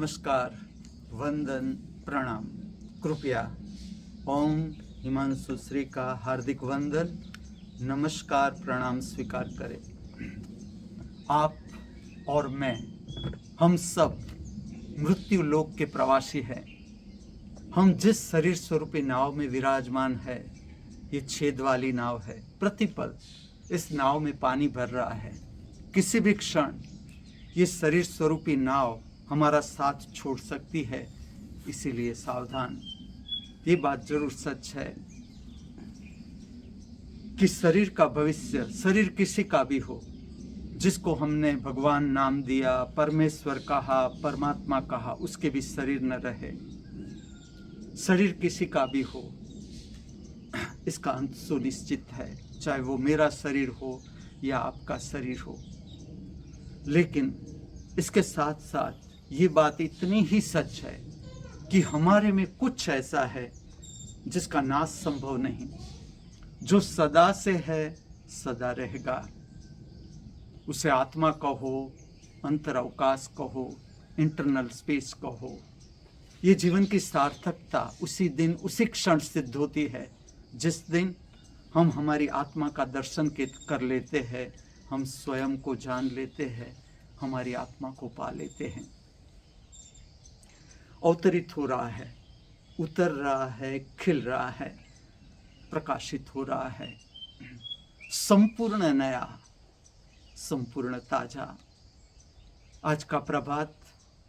नमस्कार, वंदन, प्रणाम। कृपया ओम हिमांशु श्री का हार्दिक वंदन, नमस्कार, प्रणाम स्वीकार करें। आप और मैं, हम सब मृत्यु लोक के प्रवासी हैं। हम जिस शरीर स्वरूपी नाव में विराजमान है, ये छेद वाली नाव है। प्रतिपल इस नाव में पानी भर रहा है। किसी भी क्षण ये शरीर स्वरूपी नाव हमारा साथ छोड़ सकती है, इसीलिए सावधान। ये बात जरूर सच है कि शरीर का भविष्य, शरीर किसी का भी हो, जिसको हमने भगवान नाम दिया, परमेश्वर कहा, परमात्मा कहा, उसके भी शरीर न रहे। शरीर किसी का भी हो, इसका अंत सुनिश्चित है, चाहे वो मेरा शरीर हो या आपका शरीर हो। लेकिन इसके साथ साथ ये बात इतनी ही सच है कि हमारे में कुछ ऐसा है जिसका नाश संभव नहीं, जो सदा से है, सदा रहेगा। उसे आत्मा कहो, अंतरावकाश कहो, इंटरनल स्पेस कहो। ये जीवन की सार्थकता उसी दिन, उसी क्षण सिद्ध होती है जिस दिन हम हमारी आत्मा का दर्शन कर लेते हैं, हम स्वयं को जान लेते हैं, हमारी आत्मा को पा लेते हैं। अवतरित हो रहा है, उतर रहा है, खिल रहा है, प्रकाशित हो रहा है, संपूर्ण नया, संपूर्ण ताजा। आज का प्रभात,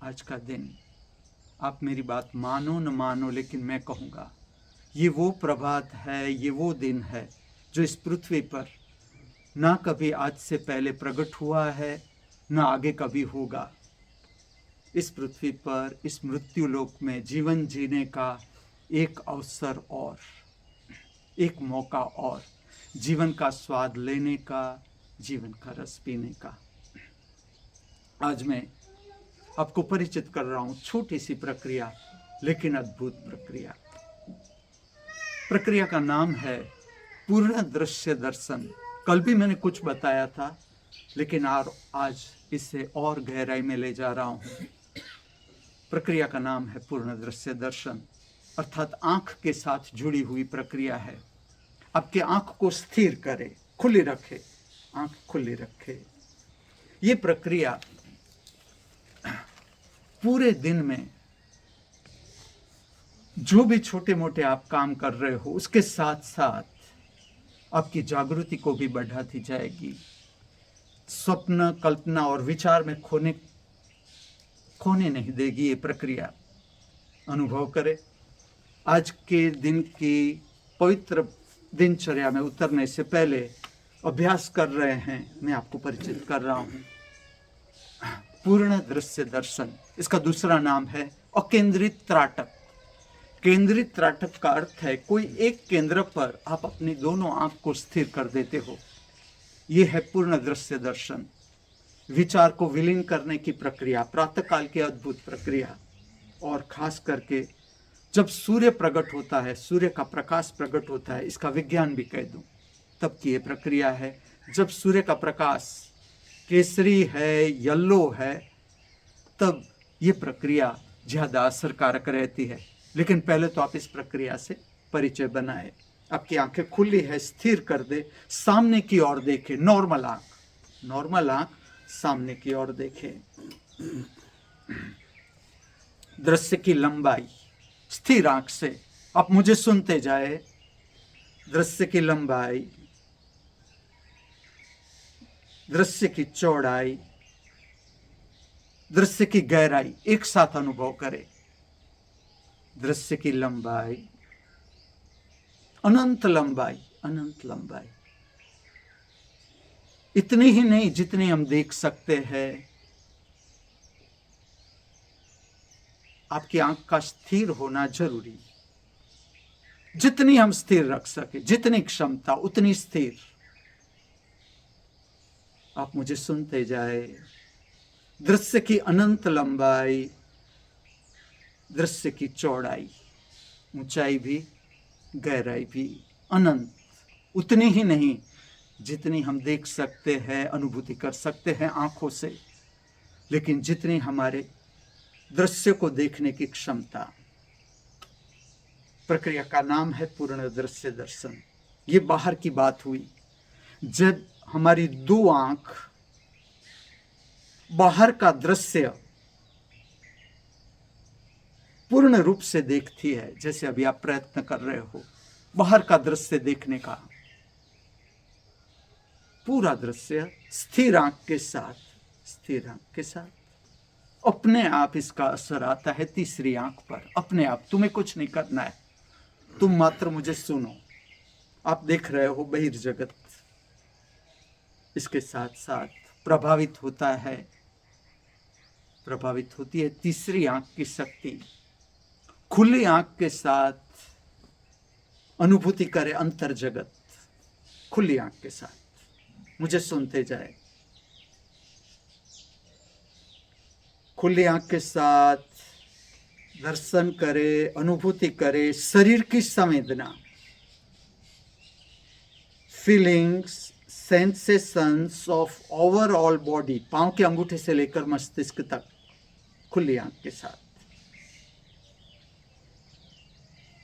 आज का दिन, आप मेरी बात मानो न मानो, लेकिन मैं कहूँगा ये वो प्रभात है, ये वो दिन है जो इस पृथ्वी पर ना कभी आज से पहले प्रकट हुआ है, ना आगे कभी होगा। इस पृथ्वी पर, इस मृत्यु लोक में जीवन जीने का एक अवसर और, एक मौका और, जीवन का स्वाद लेने का, जीवन का रस पीने का। आज मैं आपको परिचित कर रहा हूं छोटी सी प्रक्रिया, लेकिन अद्भुत प्रक्रिया। प्रक्रिया का नाम है पूर्ण दृश्य दर्शन। कल भी मैंने कुछ बताया था, लेकिन आज इसे और गहराई में ले जा रहा हूं। प्रक्रिया का नाम है पूर्ण दृश्य दर्शन, अर्थात आंख के साथ जुड़ी हुई प्रक्रिया है। आपके आंख को स्थिर करे, खुली रखे, आंख खुली रखे। ये प्रक्रिया पूरे दिन में जो भी छोटे मोटे आप काम कर रहे हो, उसके साथ साथ आपकी जागृति को भी बढ़ाती जाएगी। स्वप्न, कल्पना और विचार में खोने नहीं देगी ये प्रक्रिया। अनुभव करें। आज के दिन की पवित्र दिनचर्या में उतरने से पहले अभ्यास कर रहे हैं, मैं आपको परिचित कर रहा हूं पूर्ण दृश्य दर्शन। इसका दूसरा नाम है अकेंद्रित त्राटक। केंद्रित त्राटक का अर्थ है कोई एक केंद्र पर आप अपनी दोनों आंख को स्थिर कर देते हो। यह है पूर्ण दृश्य दर्शन। विचार को विलीन करने की प्रक्रिया, प्रातःकाल की अद्भुत प्रक्रिया। और खास करके जब सूर्य प्रकट होता है, सूर्य का प्रकाश प्रकट होता है, इसका विज्ञान भी कह दूं, तब की ये प्रक्रिया है। जब सूर्य का प्रकाश केसरी है, येलो है, तब ये प्रक्रिया ज्यादा असरकारक रहती है। लेकिन पहले तो आप इस प्रक्रिया से परिचय बनाए। आपकी आंखें खुली है, स्थिर कर दे, सामने की ओर देखे। नॉर्मल आंख सामने की ओर देखे। दृश्य की लंबाई, स्थिर आंख से आप मुझे सुनते जाए। दृश्य की लंबाई, दृश्य की चौड़ाई, दृश्य की गहराई एक साथ अनुभव करें। दृश्य की लंबाई, अनंत लंबाई, अनंत लंबाई। इतनी ही नहीं जितनी हम देख सकते हैं। आपकी आंख का स्थिर होना जरूरी, जितनी हम स्थिर रख सके, जितनी क्षमता उतनी स्थिर। आप मुझे सुनते जाए। दृश्य की अनंत लंबाई, दृश्य की चौड़ाई, ऊंचाई भी, गहराई भी, अनंत। उतनी ही नहीं जितनी हम देख सकते हैं, अनुभूति कर सकते हैं आंखों से, लेकिन जितनी हमारे दृश्य को देखने की क्षमता। प्रक्रिया का नाम है पूर्ण दृश्य दर्शन। ये बाहर की बात हुई। जब हमारी दो आंख बाहर का दृश्य पूर्ण रूप से देखती है, जैसे अभी आप प्रयत्न कर रहे हो बाहर का दृश्य देखने का, पूरा दृश्य स्थिर आंख के साथ अपने आप इसका असर आता है तीसरी आंख पर। अपने आप, तुम्हें कुछ नहीं करना है, तुम मात्र मुझे सुनो। आप देख रहे हो बहिर्जगत, इसके साथ साथ प्रभावित होती है तीसरी आंख की शक्ति। खुली आंख के साथ अनुभूति करे अंतर जगत। खुली आंख के साथ मुझे सुनते जाए। खुली आंख के साथ दर्शन करे, अनुभूति करे शरीर की संवेदना, feelings, sensations of overall body, पांव के अंगूठे से लेकर मस्तिष्क तक, खुली आंख के साथ।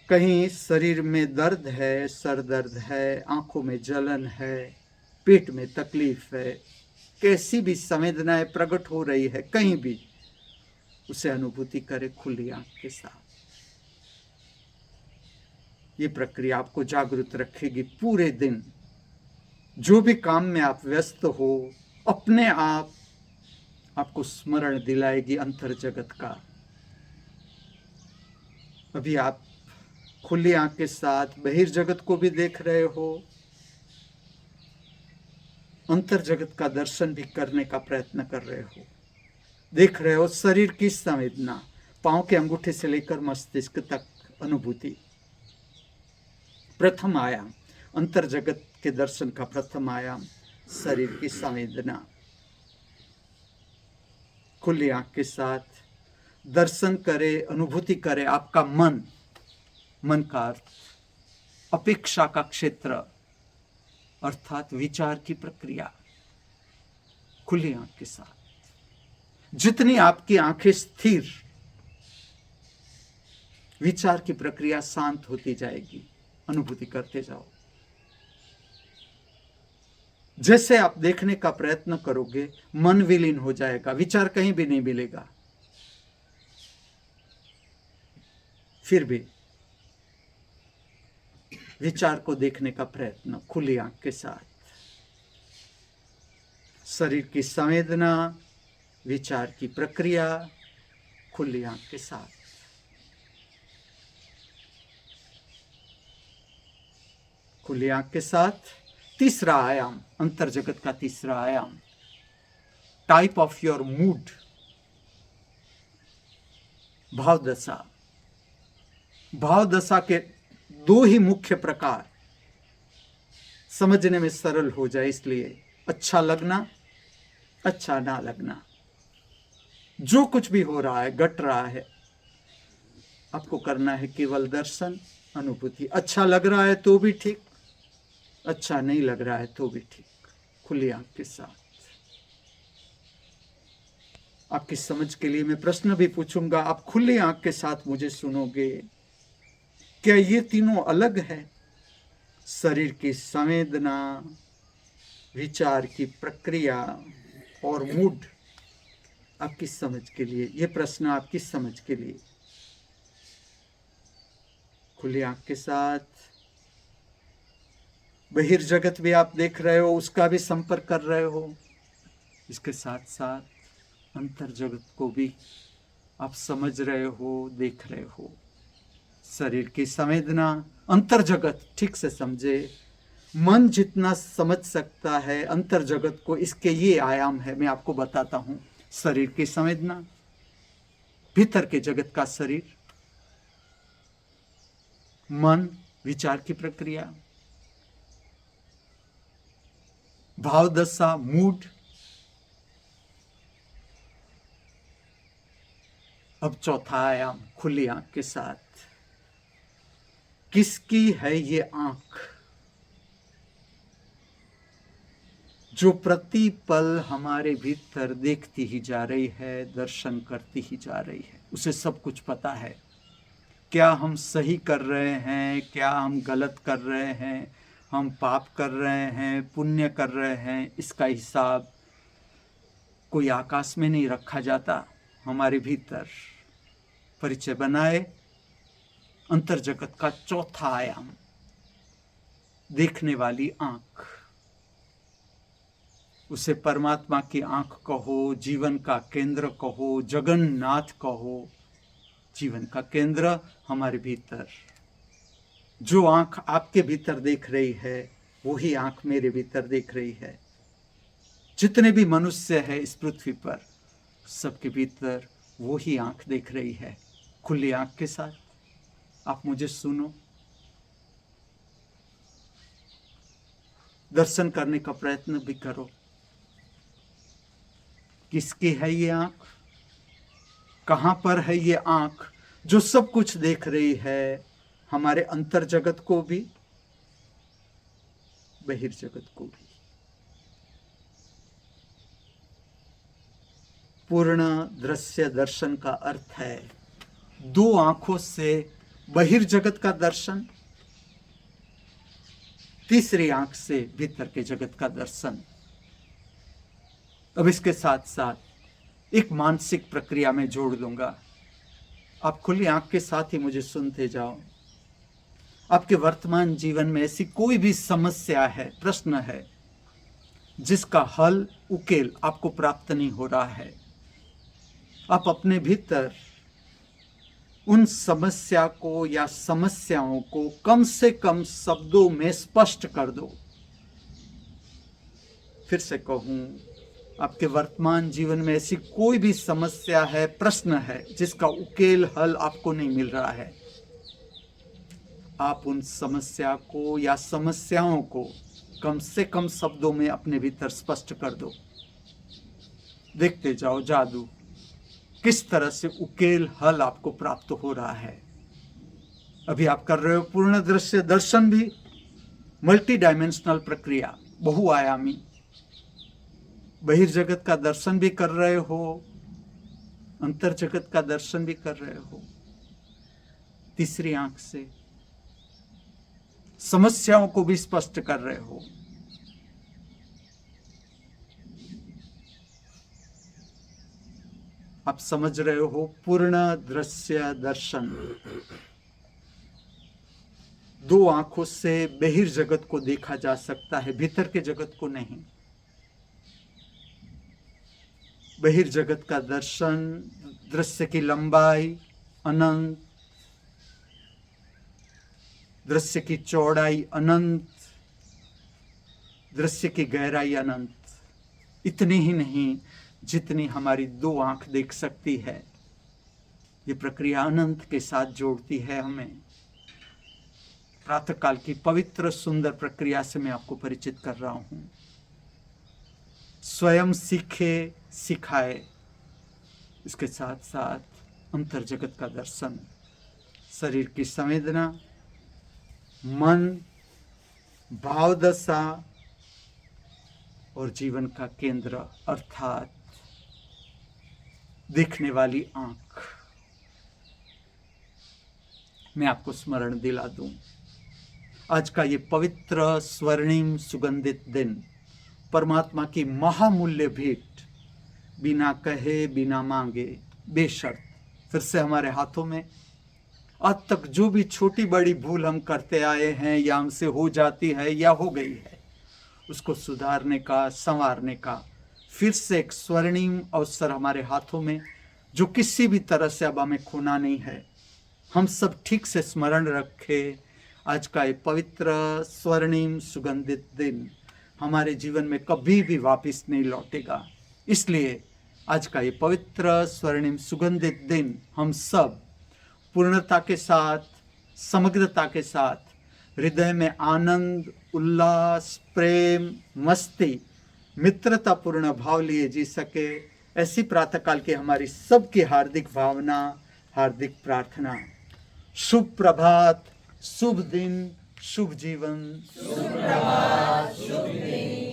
कहीं शरीर में दर्द है, सर दर्द है, आंखों में जलन है, पेट में तकलीफ है, कैसी भी संवेदनाएं प्रकट हो रही है कहीं भी, उसे अनुभूति करे खुली आंख के साथ। ये प्रक्रिया आपको जागरूक रखेगी पूरे दिन। जो भी काम में आप व्यस्त हो, अपने आप आपको स्मरण दिलाएगी अंतर जगत का। अभी आप खुली आंख के साथ बहिर्जगत को भी देख रहे हो, अंतर जगत का दर्शन भी करने का प्रयत्न कर रहे हो। देख रहे हो शरीर की संवेदना, पांव के अंगूठे से लेकर मस्तिष्क तक अनुभूति। प्रथम आयाम अंतर जगत के दर्शन का प्रथम आयाम शरीर की संवेदना। खुली आंख के साथ दर्शन करे, अनुभूति करे आपका मन का अर्थ अपेक्षा का क्षेत्र, अर्थात विचार की प्रक्रिया। खुली आंख के साथ जितनी आपकी आंखें स्थिर, विचार की प्रक्रिया शांत होती जाएगी। अनुभूति करते जाओ। जैसे आप देखने का प्रयत्न करोगे, मन विलीन हो जाएगा, विचार कहीं भी नहीं मिलेगा। फिर भी विचार को देखने का प्रयत्न खुली आंख के साथ। शरीर की संवेदना, विचार की प्रक्रिया खुली आंख के साथ। खुली आंख के साथ तीसरा आयाम, अंतर जगत का तीसरा आयाम, टाइप ऑफ योर मूड, भाव दशा। भाव दशा के दो ही मुख्य प्रकार, समझने में सरल हो जाए इसलिए। अच्छा लगना, अच्छा ना लगना। जो कुछ भी हो रहा है, घट रहा है, आपको करना है केवल दर्शन, अनुभूति। अच्छा लग रहा है तो भी ठीक, अच्छा नहीं लग रहा है तो भी ठीक। खुली आंख के साथ। आपकी समझ के लिए मैं प्रश्न भी पूछूंगा, आप खुली आंख के साथ मुझे सुनोगे। क्या ये तीनों अलग है? शरीर की संवेदना, विचार की प्रक्रिया और मूड। आपकी समझ के लिए ये प्रश्न, आपकी समझ के लिए। खुली आंख के साथ बहिर्जगत भी आप देख रहे हो, उसका भी संपर्क कर रहे हो। इसके साथ साथ अंतर जगत को भी आप समझ रहे हो, देख रहे हो। शरीर की संवेदना, अंतर जगत ठीक से समझे। मन जितना समझ सकता है अंतर जगत को, इसके ये आयाम है, मैं आपको बताता हूं। शरीर की संवेदना, भीतर के जगत का शरीर, मन, विचार की प्रक्रिया, भाव दशा, मूड। अब चौथा आयाम खुली आंख के साथ। किसकी है ये आंख जो प्रतिपल हमारे भीतर देखती ही जा रही है, दर्शन करती ही जा रही है। उसे सब कुछ पता है, क्या हम सही कर रहे हैं, क्या हम गलत कर रहे हैं, हम पाप कर रहे हैं, पुण्य कर रहे हैं। इसका हिसाब कोई आकाश में नहीं रखा जाता। हमारे भीतर परिचय बनाए अंतर जगत का चौथा आयाम, देखने वाली आंख। उसे परमात्मा की आंख कहो, जीवन का केंद्र कहो, जगन्नाथ कहो। जीवन का केंद्र हमारे भीतर। जो आंख आपके भीतर देख रही है, वही आंख मेरे भीतर देख रही है। जितने भी मनुष्य है इस पृथ्वी पर, सबके भीतर वही आंख देख रही है। खुली आंख के साथ आप मुझे सुनो, दर्शन करने का प्रयत्न भी करो। किसकी है ये आंख? कहां पर है ये आंख जो सब कुछ देख रही है? हमारे अंतर जगत को भी, बहिर्जगत को भी। पूर्ण दृश्य दर्शन का अर्थ है दो आंखों से बहिर्जगत का दर्शन, तीसरी आंख से भीतर के जगत का दर्शन। अब इसके साथ साथ एक मानसिक प्रक्रिया में जोड़ दूंगा। आप खुली आंख के साथ ही मुझे सुनते जाओ। आपके वर्तमान जीवन में ऐसी कोई भी समस्या है, प्रश्न है, जिसका हल, उकेल आपको प्राप्त नहीं हो रहा है। आप अपने भीतर उन समस्या को या समस्याओं को कम से कम शब्दों में स्पष्ट कर दो। फिर से कहूं, आपके वर्तमान जीवन में ऐसी कोई भी समस्या है, प्रश्न है, जिसका उकेल, हल आपको नहीं मिल रहा है। आप उन समस्या को या समस्याओं को कम से कम शब्दों में अपने भीतर स्पष्ट कर दो। देखते जाओ जादू, किस तरह से उकेल, हल आपको प्राप्त हो रहा है। अभी आप कर रहे हो पूर्ण दृश्य दर्शन भी, मल्टी डायमेंशनल प्रक्रिया, बहुआयामी। बहिर्जगत का दर्शन भी कर रहे हो, अंतर जगत का दर्शन भी कर रहे हो। तीसरी आंख से समस्याओं को भी स्पष्ट कर रहे हो। आप समझ रहे हो, पूर्ण दृश्य दर्शन। दो आंखों से बहिर्जगत को देखा जा सकता है, भीतर के जगत को नहीं। बहिर्जगत का दर्शन, दृश्य की लंबाई अनंत, दृश्य की चौड़ाई अनंत, दृश्य की गहराई अनंत। इतनी ही नहीं जितनी हमारी दो आंख देख सकती है। ये प्रक्रिया अनंत के साथ जोड़ती है हमें। प्रातःकाल की पवित्र सुंदर प्रक्रिया से मैं आपको परिचित कर रहा हूं। स्वयं सीखे, सिखाए। इसके साथ साथ अंतर जगत का दर्शन, शरीर की संवेदना, मन, भाव दशा और जीवन का केंद्र अर्थात देखने वाली आंख। मैं आपको स्मरण दिला दूं, आज का ये पवित्र स्वर्णिम सुगंधित दिन परमात्मा की महामूल्य भेंट, बिना कहे बिना मांगे बेशर्त फिर से हमारे हाथों में। आज तक जो भी छोटी बड़ी भूल हम करते आए हैं या हमसे हो जाती है या हो गई है, उसको सुधारने का, संवारने का फिर से एक स्वर्णिम अवसर हमारे हाथों में, जो किसी भी तरह से अब हमें खोना नहीं है। हम सब ठीक से स्मरण रखें, आज का ये पवित्र स्वर्णिम सुगंधित दिन हमारे जीवन में कभी भी वापस नहीं लौटेगा। इसलिए आज का ये पवित्र स्वर्णिम सुगंधित दिन हम सब पूर्णता के साथ, समग्रता के साथ, हृदय में आनंद, उल्लास, प्रेम, मस्ती, मित्रतापूर्ण भाव लिए जी सके, ऐसी प्रातःकाल की हमारी सबकी हार्दिक भावना, हार्दिक प्रार्थना। शुभ प्रभात, शुभ दिन, शुभ जीवन। शुभ प्रभात, शुभ दिन।